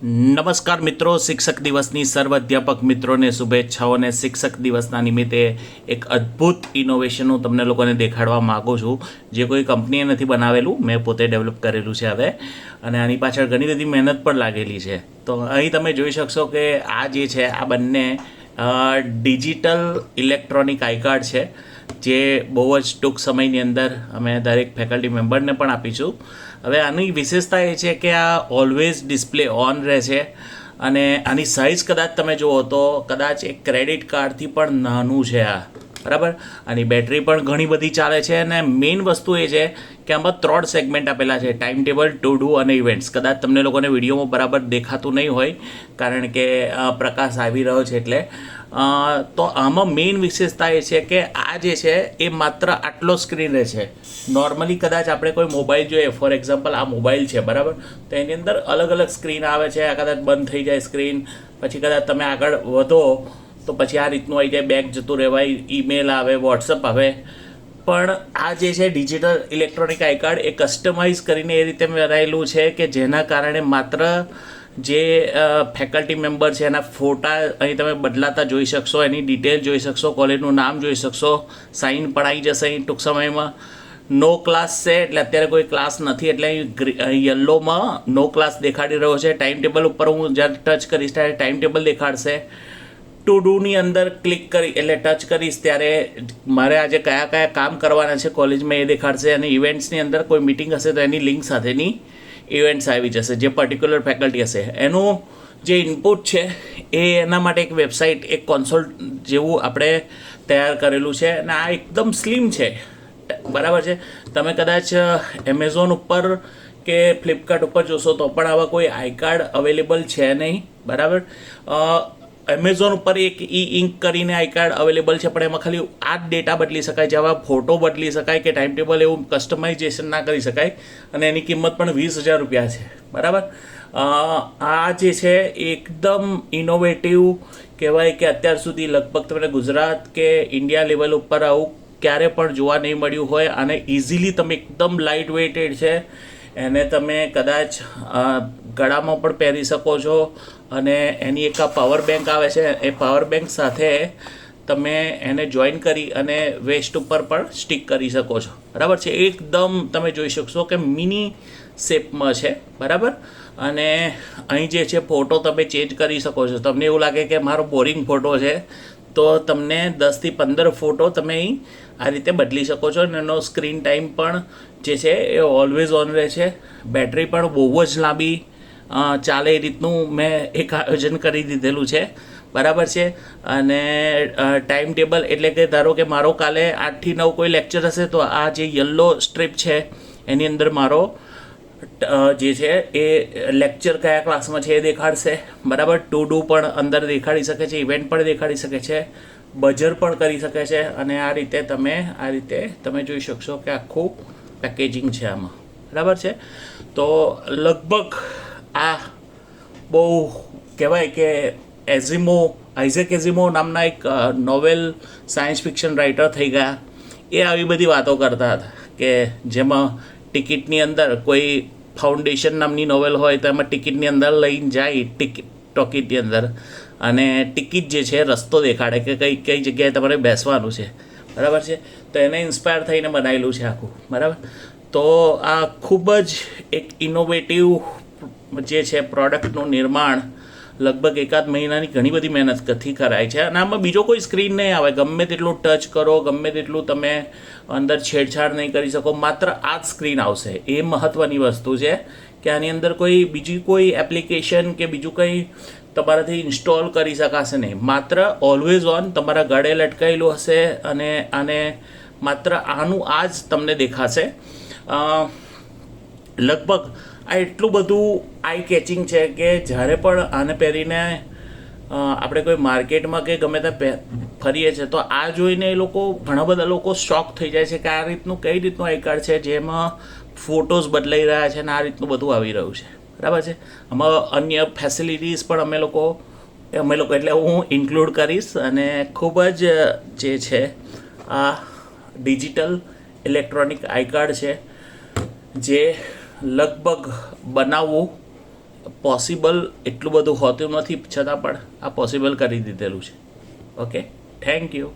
નમસ્કાર મિત્રો, શિક્ષક દિવસની સર્વ અધ્યાપક મિત્રોને શુભેચ્છાઓ અને શિક્ષક દિવસના નિમિત્તે એક અદ્ભુત ઇનોવેશન હું તમને લોકોને દેખાડવા માગું છું, જે કોઈ કંપનીએ નથી બનાવેલું, મેં પોતે ડેવલપ કરેલું છે હવે, અને આની પાછળ ઘણી બધી મહેનત પણ લાગેલી છે. તો અહીં તમે જોઈ શકશો કે આ જે છે આ બંને ડિજિટલ ઇલેક્ટ્રોનિક આઈ કાર્ડ છે, જે બહુ જ ટૂંક સમયની અંદર અમે દરેક ફેકલ્ટી મેમ્બરને પણ આપીશું. હવે આની વિશેષતા એ છે કે આ ઓલવેઝ ડિસ્પ્લે ઓન રહે છે, અને આની સાઇઝ કદાચ તમે જુઓ તો કદાચ એક ક્રેડિટ કાર્ડથી પણ નાનું છે આ, બરાબર. આની બેટરી પણ ઘણી બધી ચાલે છે, અને મેઇન વસ્તુ એ છે કે આમાં 3 સેગમેન્ટ આપેલા છે: ટાઈમ ટેબલ, ટુ ડુ અને ઇવેન્ટ્સ. કદાચ તમને લોકોને વિડીયોમાં બરાબર દેખાતું નહીં હોય, કારણ કે પ્રકાશ આવી રહ્યો છે એટલે. તો આમાં મેઇન વિશેષતા એ છે કે આ જે છે એ માત્ર આટલો સ્ક્રીન રહે છે. નોર્મલી કદાચ આપણે કોઈ મોબાઈલ જોઈએ, ફોર એક્ઝામ્પલ આ મોબાઈલ છે, બરાબર, તો એની અંદર અલગ અલગ સ્ક્રીન આવે છે. આ કદાચ બંધ થઈ જાય સ્ક્રીન, પછી કદાચ તમે આગળ વધો તો પછી આ રીતનું આવી જાય, બેક જતું રહેવાય, ઈમેલ આવે, વોટ્સઅપ આવે. પણ આ જે છે ડિજિટલ ઇલેક્ટ્રોનિક આઈ કાર્ડ એ કસ્ટમાઇઝ કરીને એ રીતે બનાવેલું છે કે જેના કારણે માત્ર જે ફેકલ્ટી મેમ્બર છે એના ફોટા અહીં તમે બદલાતા જોઈ શકશો, એની ડિટેલ જોઈ શકશો, કોલેજનું નામ જોઈ શકશો, સાઇન પણ આવી જશે અહીં ટૂંક સમયમાં. નો ક્લાસ છે એટલે અત્યારે કોઈ ક્લાસ નથી, એટલે અહીં યલોમાં નો ક્લાસ દેખાડી રહ્યો છે. ટાઈમ ટેબલ ઉપર હું જ્યારે ટચ કરીશ ત્યારે ટાઈમ ટેબલ દેખાડશે. ટુ ડુની અંદર ક્લિક કરી એટલે ટચ કરીશ ત્યારે મારે આજે કયા કયા કામ કરવાના છે કોલેજમાં એ દેખાડશે, અને ઇવેન્ટ્સની અંદર કોઈ મિટિંગ હશે તો એની લિંક સાથેની ઇવેન્ટ્સ આવી જશે, જે પર્ટિક્યુલર ફેકલ્ટી હશે. એનું જે ઇનપુટ છે એ એના માટે એક વેબસાઇટ, એક કોન્સોલ જેવું આપણે તૈયાર કરેલું છે, અને આ એકદમ સ્લિમ છે, બરાબર છે. તમે કદાચ એમેઝોન ઉપર કે ફ્લિપકાર્ટ ઉપર જોશો તો પણ આવા કોઈ આઈ કાર્ડ અવેલેબલ છે નહીં, બરાબર. એમેઝોન ઉપર એક ઇંક કરીને આઈ કાર્ડ અવેલેબલ છે, પણ એમાં ખાલી આ જ ડેટા બદલી શકાય, જેવા ફોટો બદલી શકાય કે ટાઈમ ટેબલ એવું કસ્ટમાઇઝેશન ના કરી શકાય, અને એની કિંમત પણ 20,000 રૂપિયા છે, બરાબર. આ જે છે એકદમ ઇનોવેટિવ કહેવાય કે અત્યાર સુધી લગભગ તમને ગુજરાત કે ઇન્ડિયા લેવલ ઉપર આવું ક્યારે પણ જોવા નહીં મળ્યું હોય, અને ઇઝીલી તમે એકદમ લાઇટ વેઇટેડ છે, એને તમે કદાચ ગળામાં પણ પહેરી શકો છો, અને એની એક આ પાવર બેંક આવે છે, એ પાવર બેંક સાથે તમે એને જોઈન કરી અને વેસ્ટ ઉપર પણ સ્ટિક કરી શકો છો, બરાબર છે. એકદમ તમે જોઈ શકશો કે મિની શેપમાં છે, બરાબર. અને અહીં જે છે ફોટો તમે ચેન્જ કરી શકો છો. તમને એવું લાગે કે મારો બોરિંગ ફોટો છે તો તમને 10 થી 15 ફોટો તમે અહીં આ રીતે બદલી શકો છો, અને એનો સ્ક્રીન ટાઈમ પણ જે છે એ ઓલવેઝ ઓન રહે છે. બેટરી પણ બહુ જ લાંબી ચાલે એ રીતનું મેં એક આયોજન કરી દીધેલું છે, બરાબર છે. અને ટાઈમ ટેબલ એટલે કે ધારો કે મારો કાલે 8 થી 9 કોઈ લેક્ચર હશે તો આ જે યલો સ્ટ્રીપ છે એની અંદર મારો જે છે એ લેક્ચર કયા ક્લાસમાં છે એ દેખાડશે, બરાબર. ટુ ડુ પણ અંદર દેખાડી શકે છે, ઇવેન્ટ પણ દેખાડી શકે છે, બજર પણ કરી શકે છે, અને આ રીતે તમે જોઈ શકશો કે આખું પેકેજિંગ છે આમાં, બરાબર છે. તો લગભગ આ બહુ કહેવાય કે આઇઝેક એઝિમો નામના એક નોવેલ સાયન્સ ફિક્શન રાઇટર થઈ ગયા. એ આવી બધી વાતો કરતા હતા કે જેમાં ટિકિટની અંદર કોઈ ફાઉન્ડેશન નામની નોવેલ હોય તો એમાં ટિકિટની અંદર લઈને જાય ટોકીટની અંદર, અને ટિકિટ જે છે રસ્તો દેખાડે કે કઈ જગ્યાએ તમારે બેસવાનું છે, બરાબર છે. તો એને ઇન્સ્પાયર થઈને બનાવેલું છે આખું, બરાબર. તો આ ખૂબ જ એક ઇનોવેટિવ જે છે પ્રોડક્ટનું નિર્માણ લગભગ 1-8 મહિનાની ઘણી બધી મહેનતથી કરાય છે, અને આમાં બીજો કોઈ સ્ક્રીન નહીં આવે. ગમે તેટલું ટચ કરો, ગમે તેટલું તમે અંદર છેડછાડ નહીં કરી શકો, માત્ર આ જ સ્ક્રીન આવશે. એ મહત્ત્વની વસ્તુ છે કે આની અંદર બીજી કોઈ એપ્લિકેશન કે બીજું કંઈ તમારાથી ઇન્સ્ટોલ કરી શકાશે નહીં. માત્ર ઓલવેઝ ઓન તમારા ગળે લટકાયેલું હશે, અને આને માત્ર આનું આ જ તમને દેખાશે. લગભગ આ એટલું બધું આઈ કેચિંગ છે કે જ્યારે પણ આને પહેરીને આપણે કોઈ માર્કેટમાં કે ગમે ત્યાં ફરીએ છીએ તો આ જોઈને ઘણા બધા લોકો શોક થઈ જાય છે કે આ રીતનું કઈ રીતનું આઈ કાર્ડ છે જેમાં ફોટોઝ બદલાઈ રહ્યા છે, અને આ રીતનું બધું આવી રહ્યું છે, બરાબર છે. આમાં અન્ય ફેસિલિટીઝ પણ અમે લોકો એટલે હું ઇન્ક્લુડ કરીશ, અને ખૂબ જ જે છે આ ડિજિટલ ઇલેક્ટ્રોનિક આઈ કાર્ડ છે જે લગભગ બનાવવું પોસિબલ એટલું બધું હોતું નથી, છતાં પણ આ પોસિબલ કરી દીધેલું છે. Okay, thank you.